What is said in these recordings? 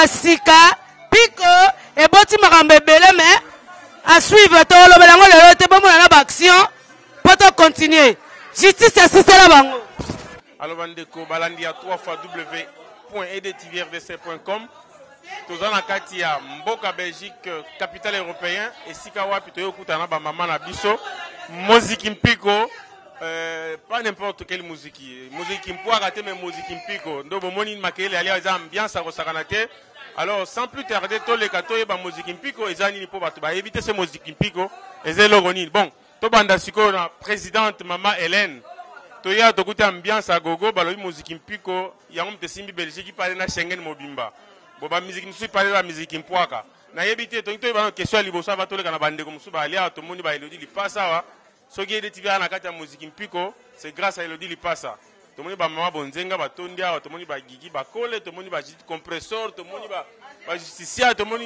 sika piko et boti makambe belé mais à suivre to lo belango le te bomo na action pour to continuer justice assiste la bango. Alors bandeko balandi à 3w.edtvrdc.com. Tous en akati ya Mboka Belgique, capitale européen et sika wapi to yokutana ba mama na biso musique mpiko. Pas n'importe quelle musique. Musique mpouaka te mais musique mpiko. Ndo bomoni makele ali za ambiance ko sakanate. Alors sans plus tarder to le kato yeba musique mpiko ezani ni po batu ba éviter ce musique mpiko ezelo roni. Bon, to banda siko na présidente mama Hélène. To ya to kuta ambiance a gogo balobi musique mpiko ya mte simbi Belgique parle na Schengen mobimba. Bo ba musique msusi parle la musique mpouaka. Na yebite to to ba question liboso ba to le kana bande ko musuba ali a to moni ba elodi li passa wa. Ce qui est de la carte musique mpiko, c'est grâce à Elodie Lipasa. Tout le monde va maman bonzenga, va tondia, tout le monde va gigi, va coller, tout le monde va compresseur, tout le monde va justicia, tout le monde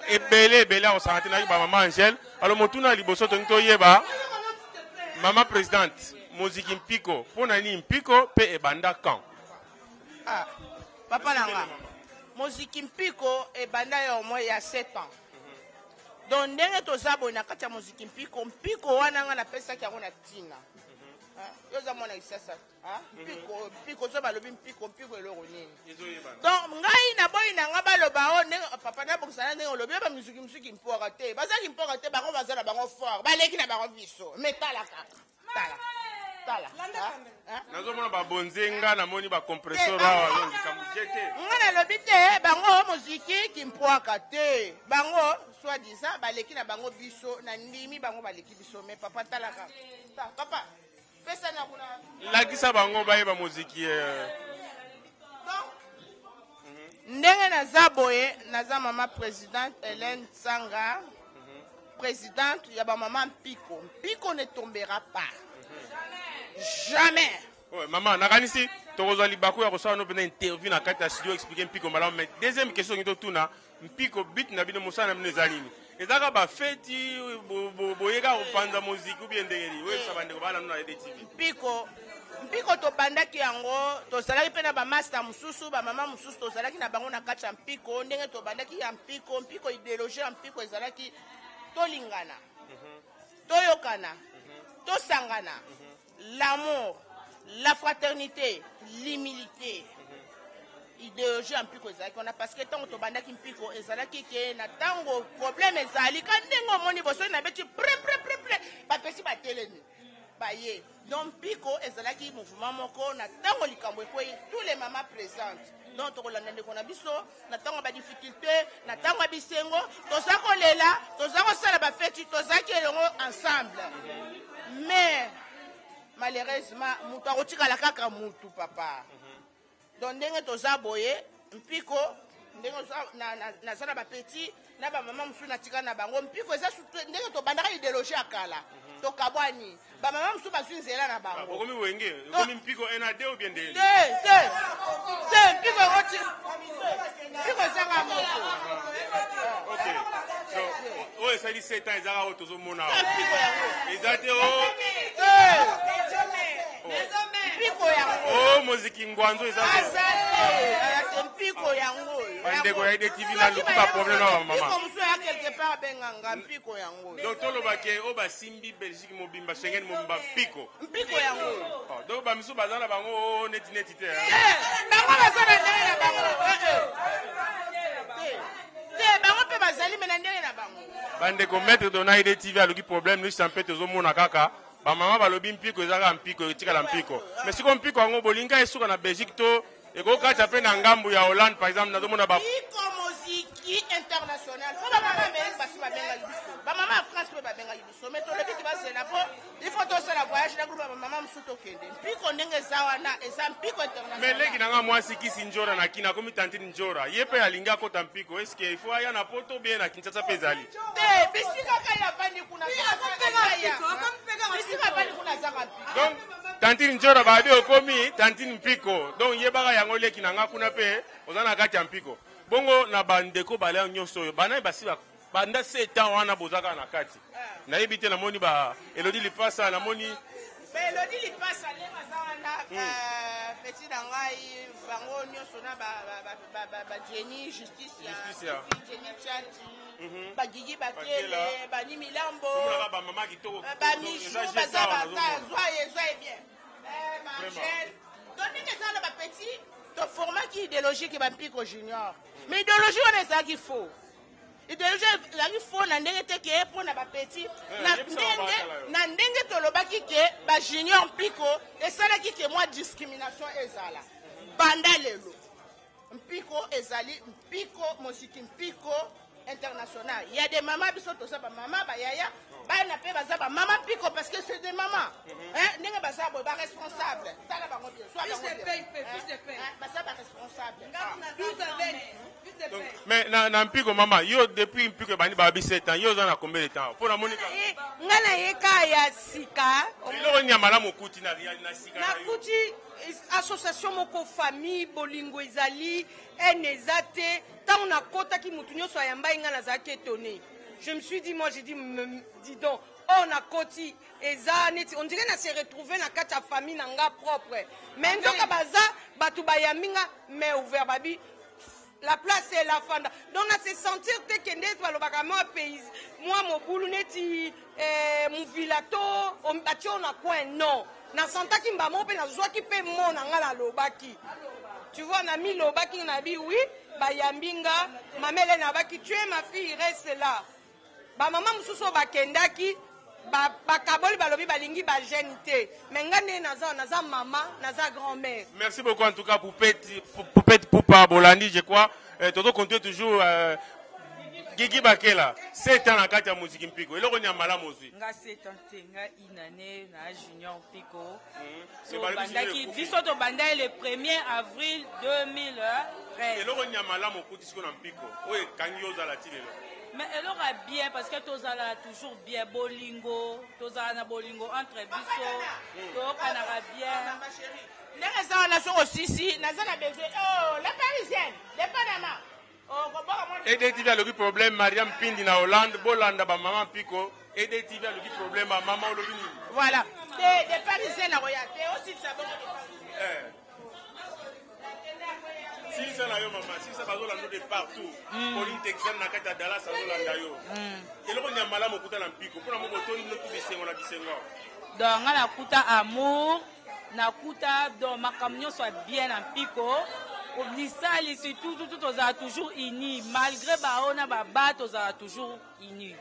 est belé, on s'en attend à maman Angèle. Alors mon tour à liboso, tout yeba, maman présidente, musique mpiko, pour nani mpiko, pe e banda quand. Ah, papa nanga, musique mpiko e banda ya au moins il y a 7 ans. Donc ndenge tozabo na kati ya muziki mpiko mpiko wana nga na pesa ki yango na tina yoza mwana isasa mpiko zo balobi mpiko eloko nini donc ngai na boyi na nga baloba o ndenge papa na bokisana ndenge olobi ba muziki mpoka te bazaki mpoka te bango bazala bango fort baleki na bango biso mais tala kaka nazomona babonzenga namoni bakompresor awa alongisa mujete nga nalobi te bango muziki kimpoaka te bango soi-disant baleki na bango biso na ndimi bango baleki biso mais papa talaka papa pesa na kuna lakisa bango bayeba muziki ndenge naza boye naza mama présidente Hélène Sanga présidente ya ba mama mpiko ne tombera pas jamais. Ouais, maman, nakanisi tokozwa libaku ya kosala no pena interview na kati ya studio expliquer mpiko malamu mais deuxième question ngito tuna mpiko bit na bino mosala na bino ezalini ezaka ba feti boyeka kopanza muziki ou bien ndengeli we sabande ko bala no na EDTV mpiko tobandaki yango tozalaki mpe na bamaster mosusu bamama mosusu tozalaki na bango na kati ya mpiko ndenge tobandaki ya mpiko idéologie ya mpiko ezalaki tolingana toyokana tosangana l'amour, la fraternité, l'humilité. Idéologie en piko ezalaki on a parce que tant to bandaki mpiko ezalaki ke na tango problème ezali ka ndengo moni boso na beti pre ba pesi ba teleni ba ye donc piko ezalaki mouvement moko na tango likambo ko tous les mamans présentes donc to kolanda ndeko na biso na tango ba difficulté na tango bisengo to zako lela to zako sala ba feti to zaki elongo ensemble mais malheureusement mutu akotikala kaka mutu papa donc ndenge toza boye mpiko ndenge naza na bapeti na bamama mosusu natika na bango mpiko eza ndenge tobandaka idéologie ya kala tokabwani bamama mosusu bazwi nzela na bango okomi wenge okomi mpiko NAD ou bien ndenge te mpiko oti mpiko ezanga moko oyo esali 7 ans ezaka oyo tozomona mpiko yango eza te mpiko yango o moziki ngwanzo eza te mpiko yango bandeko ya EDTV na luki baproblème na bamama mpiko mosusu ya quelque part abenganga mpiko yango donc tolobake oyo basimbi Belgique mobimba Schengen mobimba mpiko yango donc bamisu baza na bango neti te bango baza na ndenge na bango te bango mpe bazali me na ndenge na bango bandeko maître dona EDTV aluki problème lisa mpe tozomona kaka bamama balobi mpiko ezaka mpiko etikala mpiko mais siko mpiko yango bolinga esuka na Belgique to ekokata mpe na ngambu ya Hollande par exemple nazomona mpiko moziki international po bamama Amérique basi babengaki biso bamama ya France mpe babengaki biso mais tolobi ti bazela po il faut tosala voyage na groupe ya bamama mosusu tokende mpiko ndenge eza wana eza mpiko international mais leki nanga mwasi kisi njora na kina akomi tantine njora ye mpe alingi akota mpiko eske ifo aya na poto bien na Kinshasa mpe ezali te bisika kai avandi kuna bisika avandi kuna azaka mpiko donc tantine njora babi okomi tantine mpiko donc yebaka yango leki nanga kuna mpe oza na kati ya mpiko bongo na bandeko bale nyonso oyo banayi basi banda 7 ans wana bozaka na kati nayebi te namoni ba Elodie Lipasa namoni Elodie Lipasa lenga zana petit na ngai bango nyonso na ba Jenny Justice ya Jenny Chati ba Gigi Bakele ba Ni Milambo ba mama kitoko ba Michou ba za ba joie bien Angel donnez les gens ba petit to format qui idéologique ba Mpiko Junior mais idéologie on est ça qu'il faut idéologie la qu'il faut na ndenge te ke pour na ba petit na ndenge to lobaki ke ba Junior Mpiko esalaki ke moi discrimination ezala banda lelo Mpiko ezali Mpiko mosiki Mpiko international. Il y a des mamans qui sont tous ba maman ba yaya ba na pe ba za ba maman Mpiko parce que c'est des mamans. Hein, ndenge ba za ba responsable. Tala ba ngobie, soit ba ngobie. Fils de paix. Ba za ba responsable. Mais na Mpiko maman, yo depuis Mpiko bani ba 7 ans, yo za combien de temps? Pour la Monica. Ngana yeka ya sika. Ilo nya malamu kuti na sika. Na kuti association moko famille bolingo ezali enezate tant on a kota ki mutunyo so yamba inga na zaki étonné. Je me suis dit moi j'ai dit dis donc on a koti ezaneti on dirait na se retrouver na kata famille na nga propre. Mais ndoka baza batu bayaminga mais ouvert babi la place c'est la fanda. Donc on se sentir te kende to lobaka moi pays moi mobulu neti mon vilato on bati on a coin non. Na santa ki mbamo pe na zwa ki pe mo na ngala lobaki. Tu vois, on a mis lobaki on a dit oui, ba yambinga, mamele na baki tu es ma fille reste là. Ba maman mususo ba kendaki ba kaboli ba lobi ba lingi ba jenité. Mais ngane naza maman, naza grand-mère. Merci beaucoup en tout cas pour Poupa Bolandi, je crois. Toto compte toujours Gigi Bakela, 7 ans na kati ya musique Mpiko. Eloko nya malamu aussi. Nga 7 ans te nga inane na Junior Mpiko. So bandaki biso to bandai le 1er avril 2013. Eloko nya malamu kuti siko na Mpiko. Oye kangi ozala tilelo. Mais eloko a bien parce que tozala toujours bien bolingo, tozala na bolingo entre biso. To kanaka bien. Ndenge ça on a sur aussi si nazana besoin oh la parisienne, les Panama. Aider TV a le problème Mariam Pindi na Hollande, Bolanda ba maman Mpiko, Aider TV a le problème maman Olobini. Voilà. Des Parisiens na royauté aussi ça bon. Si ça na yo maman, si ça bazo lando de partout. Pauline Texan na kata Dallas ça landa yo. Eloko nya malamu kuta na Mpiko, pona mo botoni no tu bisengo na bisengo. Donc na kuta amour, na kuta donc makamnyo soit bien na Mpiko. L'Israël, surtout, tout a toujours unis. Malgré Baona, Baba, tout a toujours unis.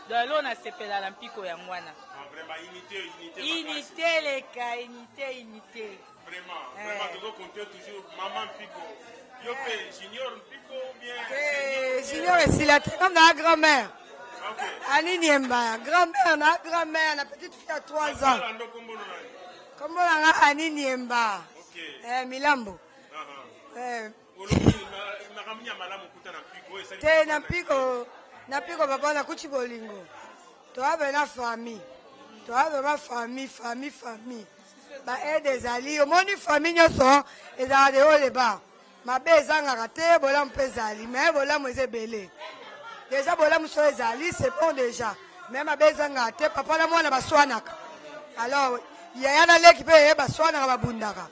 Donc là, on a séparé la Mpiko ya mwana. Vraiment, unité. Unité, les cas, unité. Vraiment, tu dois compter toujours maman Mpiko. Yo pe Junior Mpiko bien. Junior est si la comme la grand-mère. Annie Niemba, grand-mère, la petite fille à 3 ans. Comment on a Annie Niemba? Milambo. Te na Mpiko papa na kuchi bolingo. Toabe na famille. Famille. Ba des alliés, omoni famille nyoso ezala de haut le bas. Mabe ezanga te bola mpezali, mais bola mweze belé. Déjà bola muso ezali, c'est bon déjà. Mais mabe ezanga te papa la mwana baswanaka. Alors, yaya na leki pe baswanaka babundaka.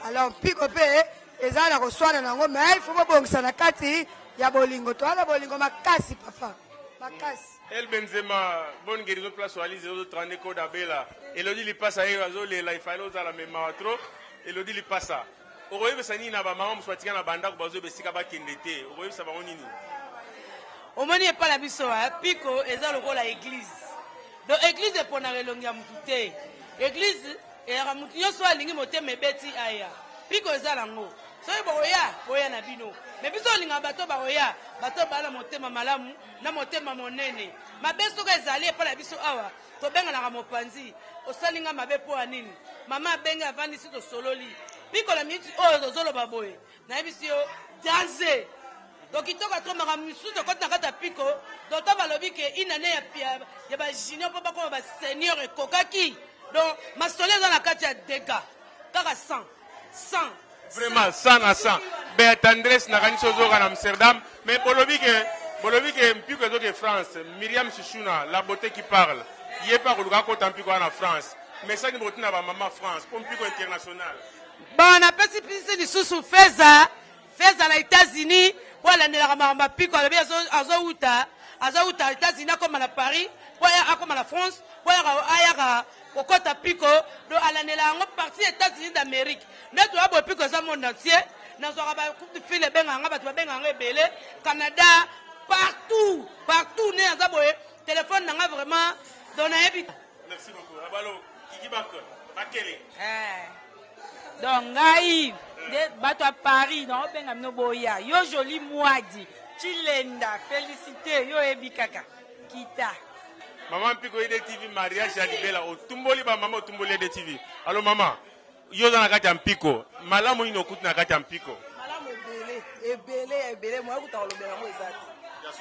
Alors Mpiko pe ezala koswana nango mais il faut bobongisa na kati ya bolingo to ala bolingo makasi papa makasi El Benzema bonne guérison place au Ali 032 code abela Elodie Lipasa azo le la ifalo za la mémoire trop Elodie Lipasa okoyeba sani na ba maman muswatika na banda ko bazo besika ba kendete okoyeba sa ba nini omoni pas la biso Mpiko eza lokola église donc église pona relongia mutute église era mutu yoso alingi motema beti aya Mpiko eza lango soki boya na bino mais biso olinga bato baoya bato bala motema malamu na motema monene mabe soki ezali epa na biso awa tobenganaka mopanzi osalinga mabe mpo ya nini mama abenge avandisi tosololi Mpiko na miniti oyo tozoloba boye nayebisi yo danse donc kitoko atomaka misusu okoti na kati ya Mpiko donc to balobi ke inane ya bajunior mpo bakoma baseigneur ekokaki donc masolo eza na kati ya dega kaka 100 vraiment 100 à 100 Beatandres na kanisi ozoka na Amsterdam mais bolobi ke Mpiko ezoke France Myriam Chichuna la beauté qui parle ye pa koluka kota Mpiko na France message ni botina ba maman France pour Mpiko international. Bon, napesi pisi lisusu Feza na États-Unis pour alandelaka makambo ya Mpiko alobi azouta États-Unis akoma na Paris po akoma na France po ayaka kokota Mpiko do alandela yango parti États-Unis d'Amérique nde toya boye Mpiko eza monde entier nazwaka bacoup de fil ebenganga bato babenganga ebele Canada partout ne aza boye téléphone nanga vraiment do nayebi. Merci beaucoup. Abalo Kiki Bakele. Donc ngai bato à Paris non benga mno boya yo joli mwadi Chilenda félicité yo ebikaka kita. Maman Mpiko EDTV mariage ya libela otumboli ba mama otumboli EDTV. Allo mama yo za na kati ya Mpiko malamu ino kuti na kati ya Mpiko. Malamu ebele mo akuta olobela mo ezati.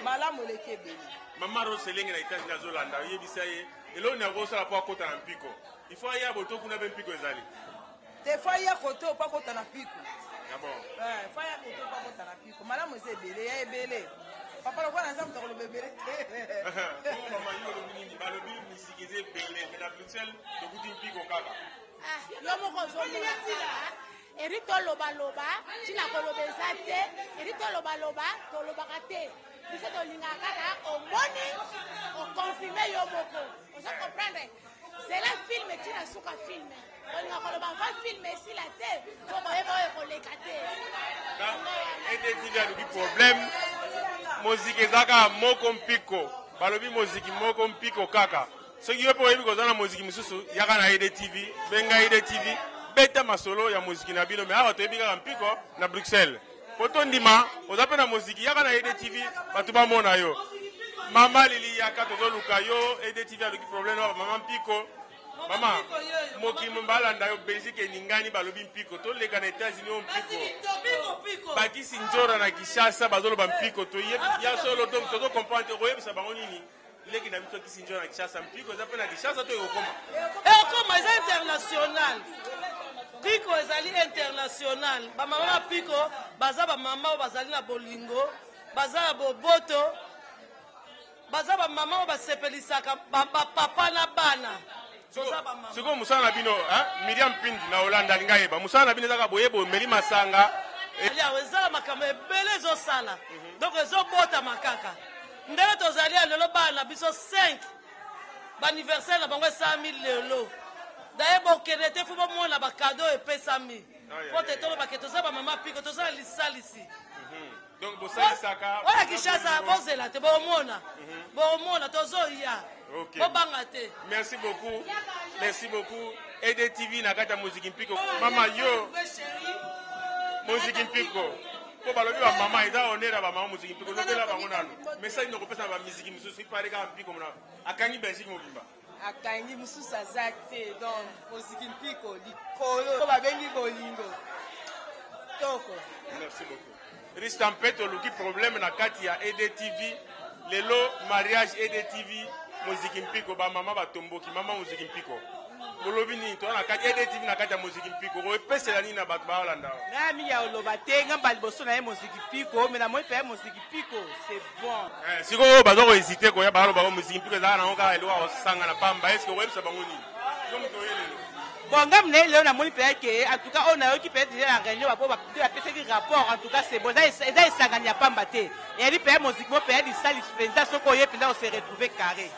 Malamu leke ebele. Mama Roselenge na États-Unis azolanda yebisa ye elo na kosala po akota na Mpiko. Il faut ya boto kuna be Mpiko ezali. Te faya koto pa kota na Mpiko. D'abord. Faya koto pa kota na Mpiko. Malamu ebele ya ebele. Papa lo kwana nzamu takolo bebele. Mama yo lo mingi balobi musikize bele na Bruxelles de kuti Mpiko kaka. Yo moko zomona erito loba tina kolobeza te erito loba tolobaka te biso tolingaka kaka omoni oconfirme yo moko ozo comprendre c'est la film tina suka film olinga koloba va film esila te poko yeba oyo koleka te EDTV aluki problème moziki ezaka moko Mpiko balobi moziki moko Mpiko kaka soki yo mpo oyebi kozala na moziki mosusu yaka na EDTV benga EDTV beta masolo ya moziki na bino me awa toyebi kaka Mpiko na Bruxelles po tondima oza mpe na moziki yaka na EDTV bato bamona yo mama lili yaka tozoluka yo EDTV aluki problème na mama Mpiko mama mokili balanda yo Belgique eningani balobi Mpiko toleka na États-Unis o Mpiko bakisi njora na Kinshasa bazoloba Mpiko ya solo tozo comprendre koyebisa bango nini leki na biso kisi njora na Kinshasa Mpiko eza mpe na Kinshasa to ekokoma eza international Mpiko ezali international bamama na Mpiko baza bamama oyo bazali na bolingo baza na boboto baza bamama oyo basepelisaka bapapa na bana. Siko musana na bino Miriam Pindi na Hollande alinga yeba musana na bino ezaka boyebo meli masanga ezala makambo ebele ezosala donc ezobota makaka ndenge tozali ya lelo bana biso 5 baaniversaire na bango 100 000 lelo daye bokende te fo bomona bakado epesa 1000 po te tobe bake toza bamama Mpiko tozala lisalisi donc bosalisaka oya Kinshasa bozela te bomona tozoya bobanga te. Merci beaucoup EDTV na kati ya moziki Mpiko mama yo moziki Mpiko po balobi ba mama eza honneur ba mama moziki Mpiko lobela bango nano message no kopesa ba muziki mususu ipare ka Mpiko mona akangi Belgique mobimba akangi mususu azakte donc moziki Mpiko likolo babengi bolingo toko. Merci beaucoup. Ristampeto luki problème na kati ya EDTV lelo mariage EDTV moziki Mpiko ba mama batomboki mama moziki Mpiko bolobi nini to na kati EDTV na kati ya moziki Mpiko ko epesela nini na bato ba Hollande na mi ya oloba te ngamba liboso na ye moziki Mpiko mais na moi pe moziki Mpiko c'est bon siko bazo ko hésiter ko ya ba ba moziki Mpiko za na ngoka elo wa sanga na pamba est-ce que websa bango nini donc to yele bon ngam ne leo na moni pe ke en tout cas on a eu qui peut déjà la réunion pour la pese rapport en tout cas c'est bon ça esanganya pamba te et ali pe moziki mo pe di salis penza soko ye penza on se retrouver carré.